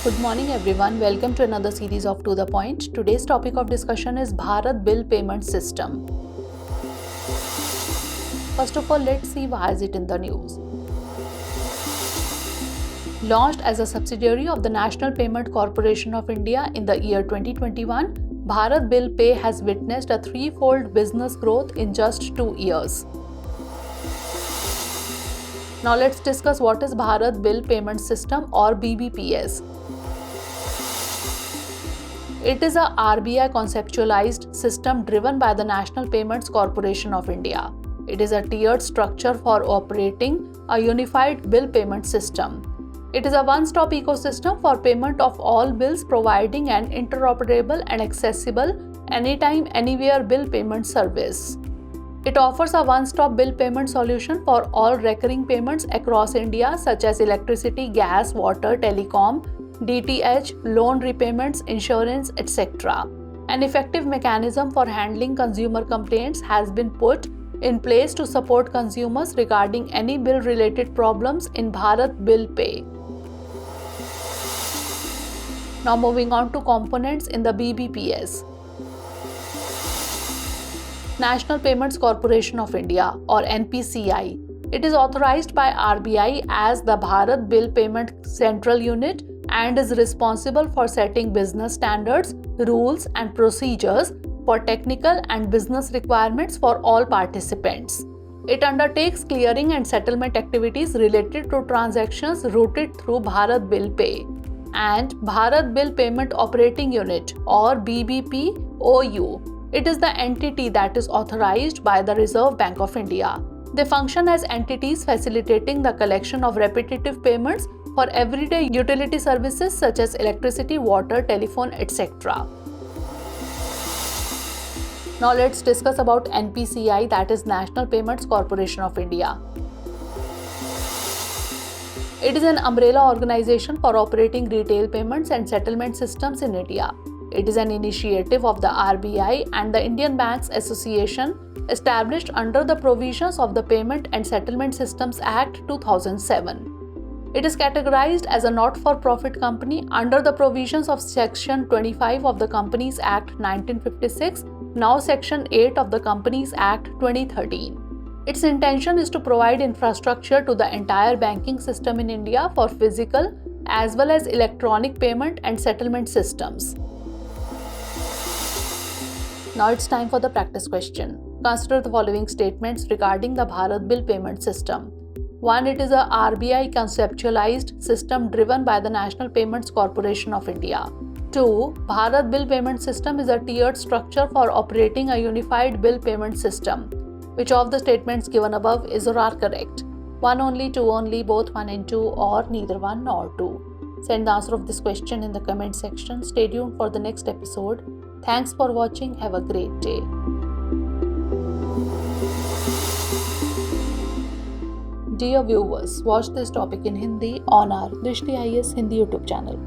Good morning everyone. Welcome to another series of To The Point. Today's topic of discussion is Bharat Bill Payment System. First of all, let's see why is it in the news. Launched as a subsidiary of the National Payment Corporation of India in the year 2021, Bharat Bill Pay has witnessed a threefold business growth in just 2 years. Now let's discuss what is Bharat Bill Payment System or BBPS. It is a RBI conceptualized system driven by the National Payments Corporation of India. It is a tiered structure for operating a unified bill payment system. It is a one-stop ecosystem for payment of all bills, providing an interoperable and accessible anytime, anywhere bill payment service. It offers a one-stop bill payment solution for all recurring payments across India such as electricity, gas, water, telecom, DTH, loan repayments, insurance, etc. An effective mechanism for handling consumer complaints has been put in place to support consumers regarding any bill-related problems in Bharat Bill Pay. Now moving on to components in the BBPS. National Payments Corporation of India or NPCI. It is authorized by RBI as the Bharat Bill Payment Central Unit and is responsible for setting business standards, rules and procedures for technical and business requirements for all participants. It undertakes clearing and settlement activities related to transactions routed through Bharat Bill Pay and Bharat Bill Payment Operating Unit or BBPOU. It is the entity that is authorized by the Reserve Bank of India. They function as entities facilitating the collection of repetitive payments for everyday utility services such as electricity, water, telephone, etc. Now let's discuss about NPCI, that is National Payments Corporation of India. It is an umbrella organization for operating retail payments and settlement systems in India. It is an initiative of the RBI and the Indian Banks Association established under the provisions of the Payment and Settlement Systems Act 2007. It is categorized as a not-for-profit company under the provisions of Section 25 of the Companies Act 1956, now Section 8 of the Companies Act 2013. Its intention is to provide infrastructure to the entire banking system in India for physical as well as electronic payment and settlement systems. Now it's time for the practice question. Consider the following statements regarding the Bharat Bill Payment System. 1. It is a RBI conceptualized system driven by the National Payments Corporation of India. 2. Bharat Bill Payment System is a tiered structure for operating a unified bill payment system. Which of the statements given above is or are correct? 1 only, 2 only, both 1 and 2, or neither 1 nor 2? Send the answer of this question in the comment section. Stay tuned for the next episode. Thanks for watching. Have a great day. Dear viewers, watch this topic in Hindi on our Drishti IAS Hindi YouTube channel.